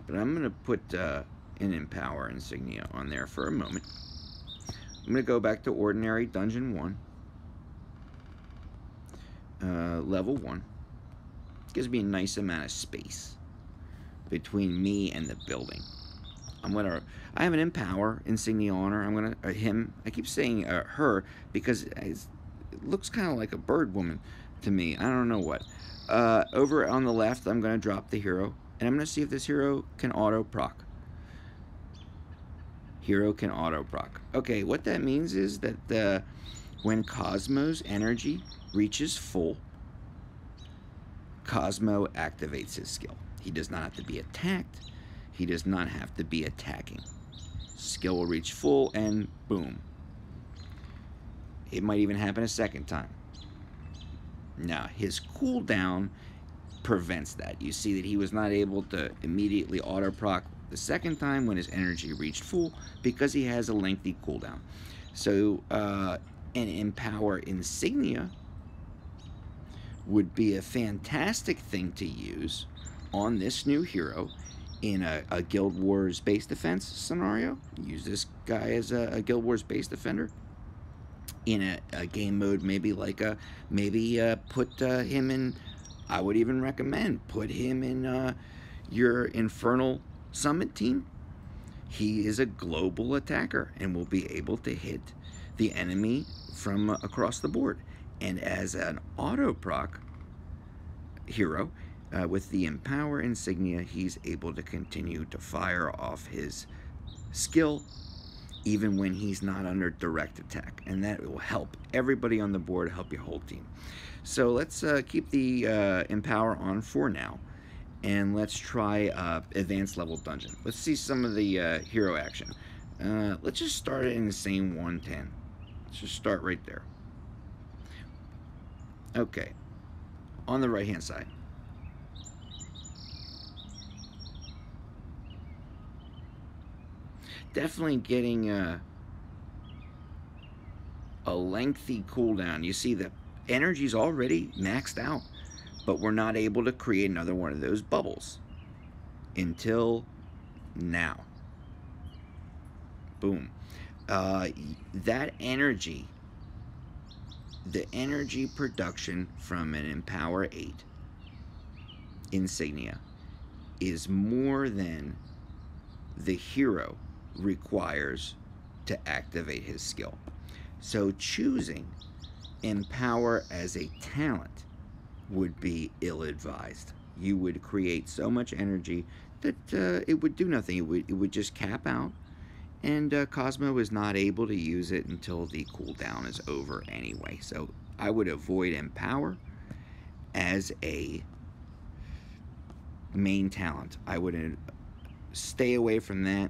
but I'm going to put an empower insignia on there for a moment. I'm going to go back to ordinary dungeon 1, level 1. Gives me a nice amount of space between me and the building. I have an empower insignia on her. I'm gonna him. I keep saying her because it looks kind of like a bird woman to me. I don't know what. Over on the left, I'm gonna drop the hero, and I'm gonna see if this hero can auto proc. Hero can auto proc. Okay, what that means is that when Cosmo's energy reaches full, Cosmo activates his skill. He does not have to be attacked. He does not have to be attacking. Skill will reach full, and boom. It might even happen a second time. Now, his cooldown prevents that. You see that he was not able to immediately auto-proc the second time when his energy reached full because he has a lengthy cooldown. So, an Empower Insignia would be a fantastic thing to use on this new hero in a Guild Wars base defense scenario. Use this guy as a Guild Wars base defender. In a game mode, maybe like put him in. I would even recommend put him in your Infernal Summit team he is a global attacker and will be able to hit the enemy from across the board. And as an auto proc hero, with the Empower insignia, he's able to continue to fire off his skill even when he's not under direct attack, and that will help everybody on the board, help your whole team. So let's keep the Empower on for now, and let's try advanced level dungeon. Let's see some of the hero action. Let's just start it in the same 110. Let's just start right there. Okay, on the right hand side. Definitely getting a lengthy cooldown. You see the energy's already maxed out, but we're not able to create another one of those bubbles until now. Boom. That energy, the energy production from an Empower 8 insignia is more than the hero requires to activate his skill. So choosing Empower as a talent would be ill-advised. You would create so much energy that it would do nothing. It would just cap out, and Cosmo is not able to use it until the cooldown is over anyway. So I would avoid Empower as a main talent. I would stay away from that,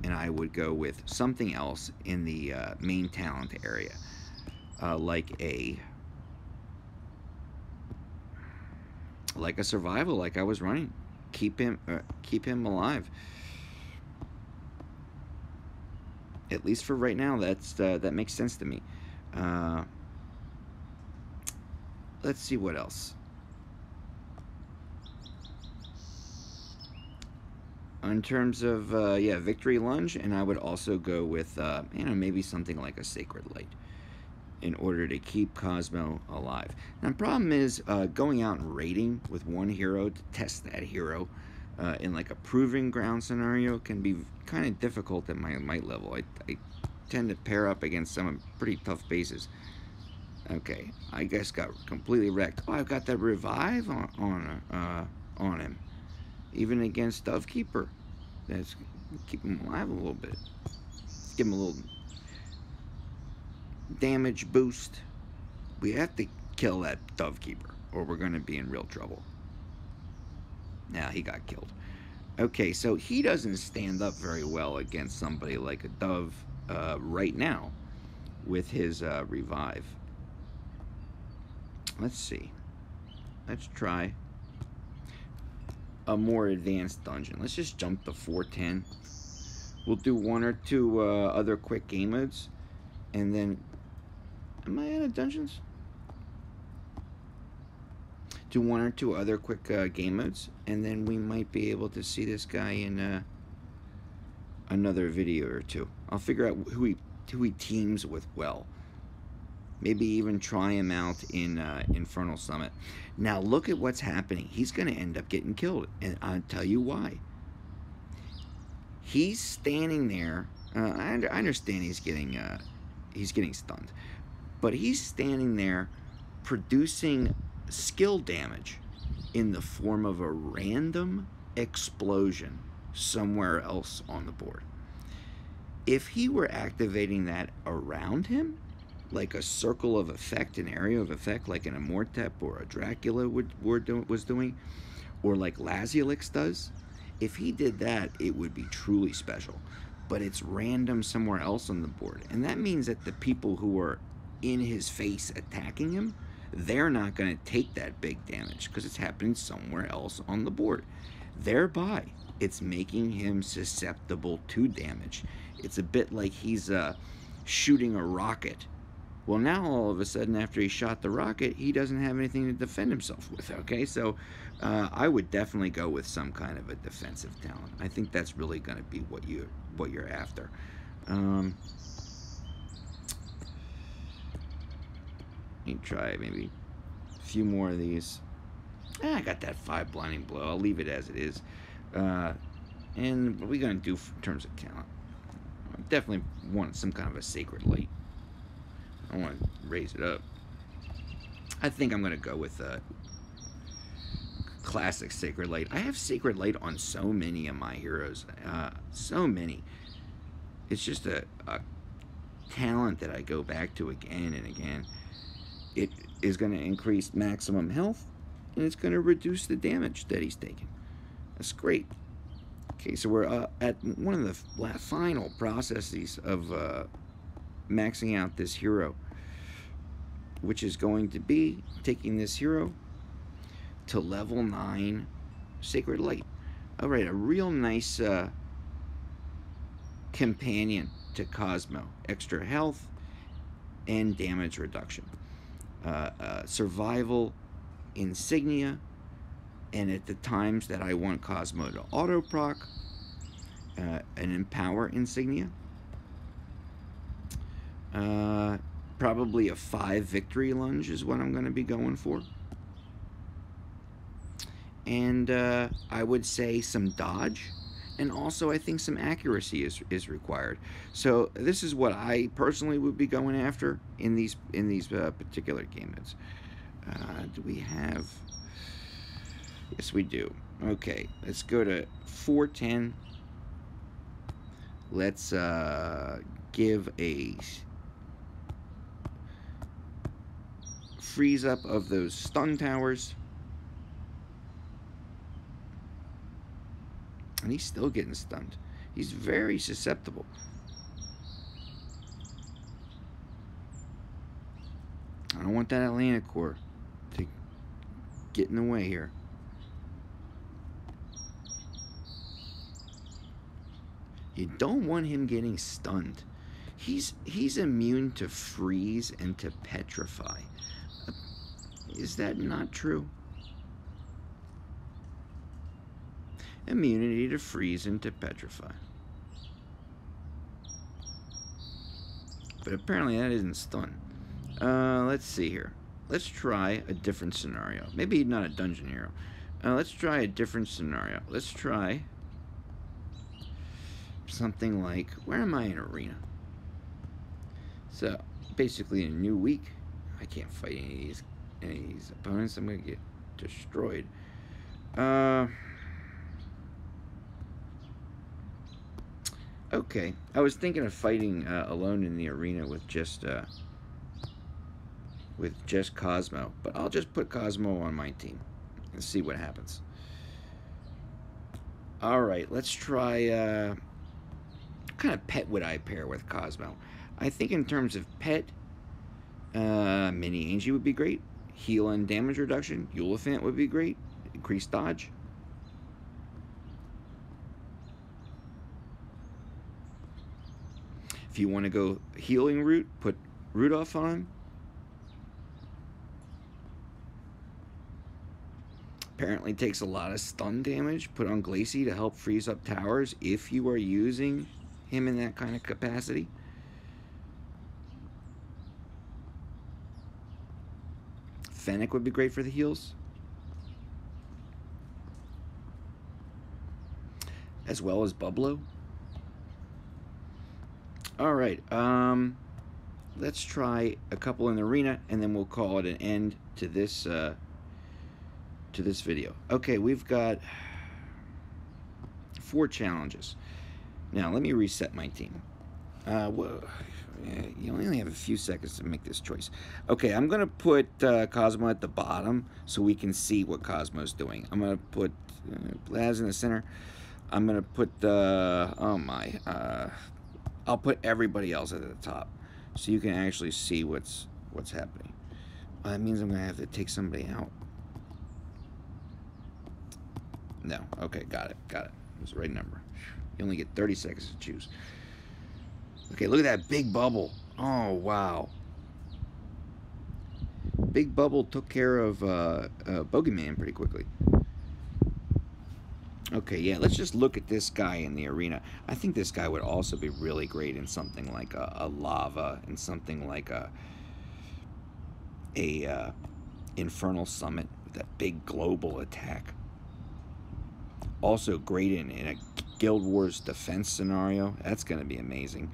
and I would go with something else in the main talent area, like a survival, like I was running. Keep him alive. At least for right now, that makes sense to me. Let's see what else. In terms of victory lunge, and I would also go with maybe something like a sacred light in order to keep Cosmo alive. Now the problem is going out and raiding with one hero to test that hero in like a proving ground scenario can be kind of difficult at my might level. I tend to pair up against some pretty tough bases. Okay, I guess got completely wrecked. Oh, I've got that revive on him. Even against Dovekeeper. Let's keep him alive a little bit. Let's give him a little damage boost. We have to kill that Dovekeeper, or we're going to be in real trouble. Now he got killed. Okay, so he doesn't stand up very well against somebody like a Dove right now with his revive. Let's see. Let's try a more advanced dungeon. Let's just jump to 410. We'll do one or two other quick game modes, and then am I out of dungeons? Do one or two other quick game modes, and then we might be able to see this guy in another video or two. I'll figure out who he teams with well. Maybe even try him out in Infernal Summit. Now look at what's happening. He's going to end up getting killed, and I'll tell you why. He's standing there. I understand he's getting stunned, but he's standing there producing skill damage in the form of a random explosion somewhere else on the board. If he were activating that around him, like a circle of effect, an area of effect, like an Immortep or a Dracula was doing, or like Lazulix does, if he did that, it would be truly special. But it's random somewhere else on the board, and that means that the people who are in his face attacking him, they're not going to take that big damage because it's happening somewhere else on the board. Thereby, it's making him susceptible to damage. It's a bit like he's shooting a rocket. Well, now all of a sudden, after he shot the rocket, he doesn't have anything to defend himself with, okay? So I would definitely go with some kind of a defensive talent. I think that's really going to be what you're after. Let me try maybe a few more of these. I got that 5 blinding blow. I'll leave it as it is. And what are we going to do in terms of talent? I definitely want some kind of a sacred light. I want to raise it up. I think I'm going to go with classic sacred light. I have sacred light on so many of my heroes. So many. It's just a talent that I go back to again and again. It is going to increase maximum health, and it's going to reduce the damage that he's taking. That's great. Okay, so we're at one of the final processes of maxing out this hero, which is going to be taking this hero to level 9 Sacred Light. Alright, a real nice companion to Cosmo. Extra health and damage reduction. Survival insignia, and at the times that I want Cosmo to auto-proc, an empower insignia. Probably a 5 victory lunge is what I'm going to be going for. And I would say some dodge, and also I think some accuracy is required. So this is what I personally would be going after in these particular game modes. Do we have? Yes, we do. Okay, let's go to 410. Let's give a freeze up of those stun towers. And he's still getting stunned. He's very susceptible. I don't want that Atlantic core to get in the way here. You don't want him getting stunned. He's immune to freeze and to petrify. Is that not true? Immunity to freeze and to petrify. But apparently that isn't stun. Let's see here. Let's try a different scenario. Maybe not a dungeon hero. Let's try a different scenario. Let's try something like, where am I in arena? So basically in a new week, I can't fight any of these opponents. I'm gonna get destroyed. Okay, I was thinking of fighting alone in the arena with just Cosmo, but I'll just put Cosmo on my team and see what happens. All right, let's try. What kind of pet would I pair with Cosmo? I think in terms of pet, Mini Angie would be great. Heal and damage reduction. Eulophant would be great. Increased dodge. If you want to go healing route, put Rudolph on him. Apparently takes a lot of stun damage. Put on Glacy to help freeze up towers if you are using him in that kind of capacity. Fennec would be great for the heals, as well as Bublo. All right, let's try a couple in the arena, and then we'll call it an end to this video. Okay, we've got 4 challenges. Now let me reset my team. Whoa. You only have a few seconds to make this choice. Okay, I'm gonna put Cosmo at the bottom so we can see what Cosmo's doing. I'm gonna put Blaz in the center. I'm gonna put I'll put everybody else at the top so you can actually see what's happening. That means I'm gonna have to take somebody out. No, okay, got it. It was the right number. You only get 30 seconds to choose. Okay, look at that big bubble. Oh, wow. Big bubble took care of Bogeyman pretty quickly. Okay, yeah, let's just look at this guy in the arena. I think this guy would also be really great in something like a lava, and something like a Infernal Summit with that big global attack. Also great in a Guild Wars defense scenario. That's going to be amazing.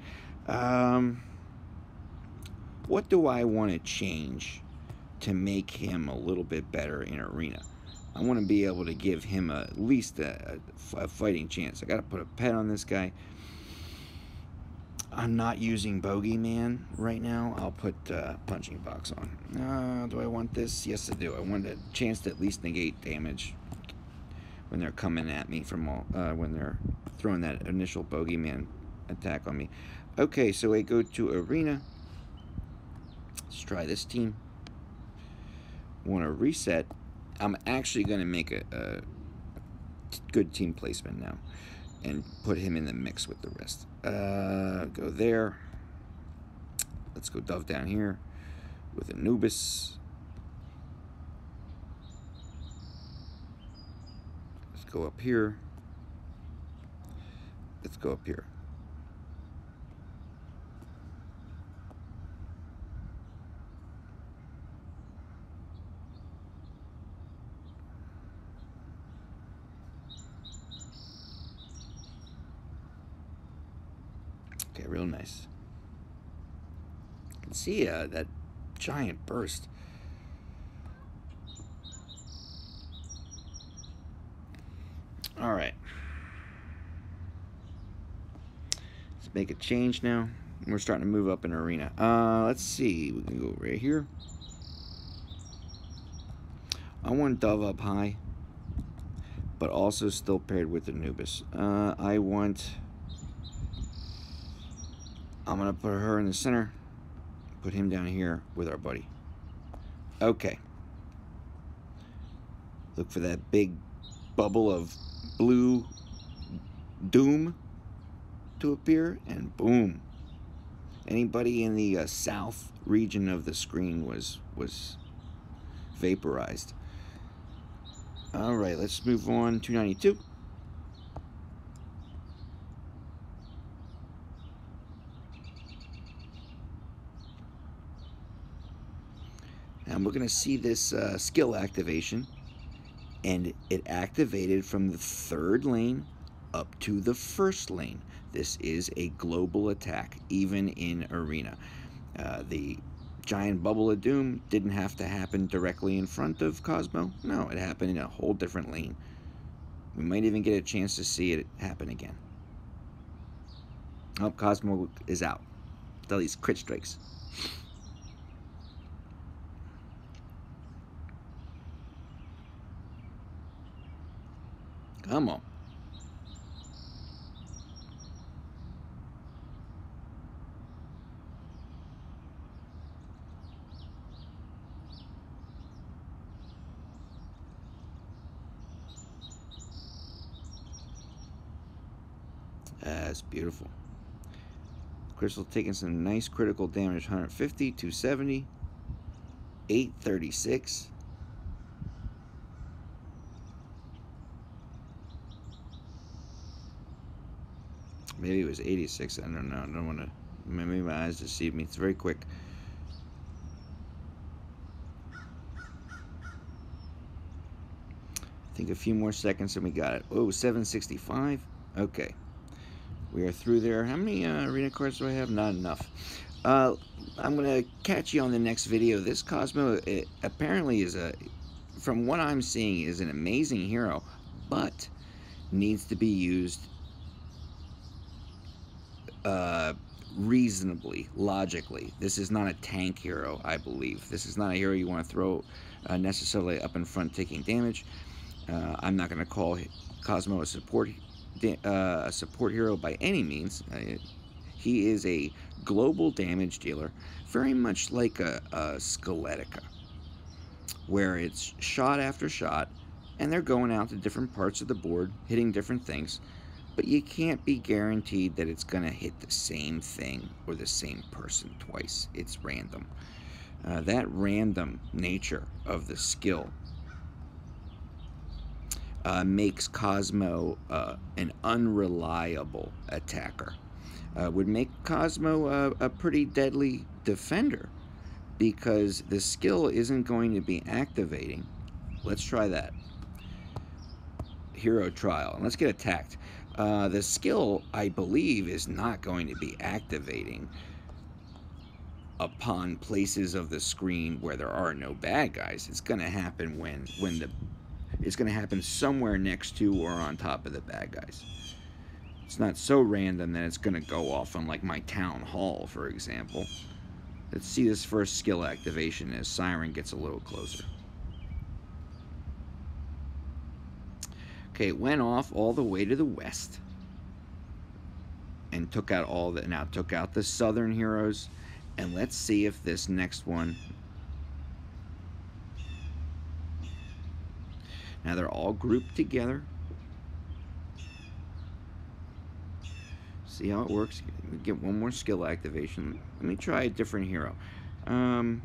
What do I want to change to make him a little bit better in arena? I want to be able to give him at least a fighting chance. I got to put a pet on this guy. I'm not using Bogeyman right now. I'll put Punching Box on. Do I want this? Yes, I do. I want a chance to at least negate damage when they're coming at me from when they're throwing that initial Bogeyman attack on me. Okay, so I go to arena. Let's try this team. Want to reset. I'm actually going to make a good team placement now and put him in the mix with the rest. Go there. Let's go Dove down here with Anubis. Let's go up here. Let's go up here. Okay, real nice. You can see that giant burst. All right. Let's make a change now. We're starting to move up in arena. Let's see. We can go right here. I want Dove up high, but also still paired with Anubis. I'm going to put her in the center, put him down here with our buddy. Okay. Look for that big bubble of blue doom to appear, and boom. Anybody in the south region of the screen was vaporized. All right, let's move on. 292. And we're going to see this skill activation, and it activated from the 3rd lane up to the 1st lane. This is a global attack, even in arena. The giant bubble of doom didn't have to happen directly in front of Cosmo. No, it happened in a whole different lane. We might even get a chance to see it happen again. Oh, Cosmo is out. All these crit strikes. Come on. That's beautiful. Crystal taking some nice critical damage. 150, 270, 836. Maybe it was 86. I don't know. I don't want to. Maybe my eyes deceive me. It's very quick. I think a few more seconds and we got it. Oh, 765. Okay. We are through there. How many arena cards do I have? Not enough. I'm going to catch you on the next video. This Cosmo apparently is from what I'm seeing, is an amazing hero, but needs to be used reasonably, logically. This is not a tank hero, I believe. This is not a hero you want to throw necessarily up in front taking damage. I'm not going to call Cosmo a support hero by any means. He is a global damage dealer, very much like a Skeletica, where it's shot after shot, and they're going out to different parts of the board, hitting different things, but you can't be guaranteed that it's going to hit the same thing or the same person twice. It's random. That random nature of the skill makes Cosmo an unreliable attacker. Would make Cosmo a pretty deadly defender, because the skill isn't going to be activating. Let's try that. hero trial. And let's get attacked. The skill, I believe, is not going to be activating upon places of the screen where there are no bad guys. It's going to happen it's going to happen somewhere next to or on top of the bad guys. It's not so random that it's going to go off on like my town hall, for example. Let's see this first skill activation as Siren gets a little closer. Okay, it went off all the way to the west and took out took out the southern heroes. And let's see if this next one, now they're all grouped together. See how it works. We get one more skill activation. Let me try a different hero. We'll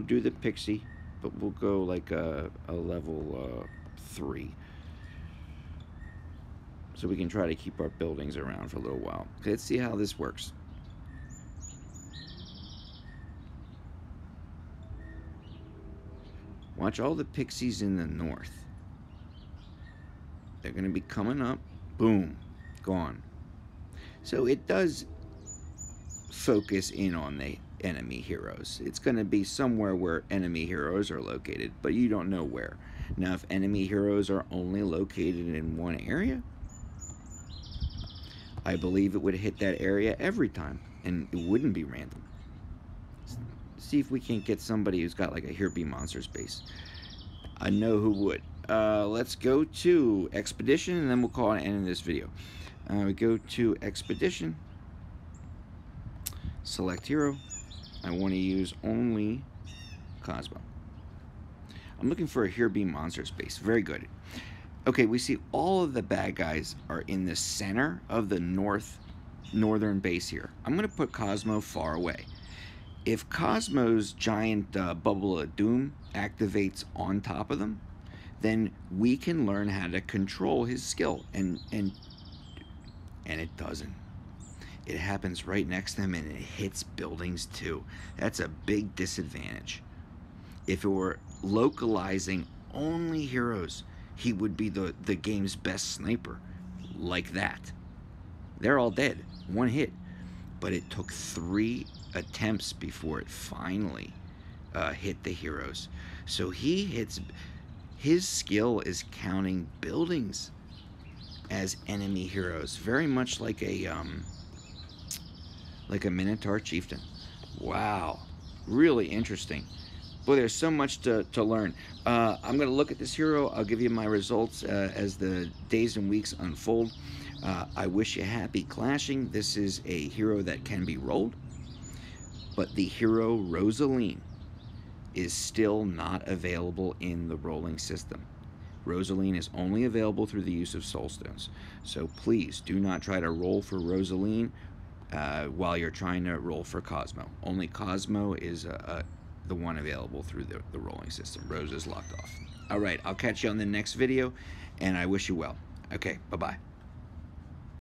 do the pixie, but we'll go like a level 3. So we can try to keep our buildings around for a little while. Okay, let's see how this works. Watch all the pixies in the north. They're going to be coming up. Boom. Gone. So it does focus in on the enemy heroes. It's going to be somewhere where enemy heroes are located, but you don't know where. Now, if enemy heroes are only located in one area, I believe it would hit that area every time, and it wouldn't be random. See if we can't get somebody who's got like a Here Be Monsters base. I know who would. Let's go to Expedition, and then we'll call it an end of this video. We go to Expedition. Select hero. I want to use only Cosmo. I'm looking for a Here Be Monsters base. Very good. Okay, we see all of the bad guys are in the center of the northern base here. I'm going to put Cosmo far away. If Cosmo's giant bubble of doom activates on top of them, then we can learn how to control his skill. And it doesn't. It happens right next to him, and it hits buildings too. That's a big disadvantage. If it were localizing only heroes, he would be the game's best sniper. Like that. They're all dead. One hit. But it took 3 attempts before it finally hit the heroes. So his skill is counting buildings as enemy heroes, very much like a Minotaur chieftain. Wow, really interesting. Boy, there's so much to learn. I'm going to look at this hero. I'll give you my results as the days and weeks unfold. I wish you happy clashing. This is a hero that can be rolled, but the hero Rosaline is still not available in the rolling system. Rosaline is only available through the use of soul stones. So please do not try to roll for Rosaline while you're trying to roll for Cosmo. Only Cosmo is the one available through the rolling system. Rose is locked off. All right, I'll catch you on the next video, and I wish you well. Okay, bye-bye.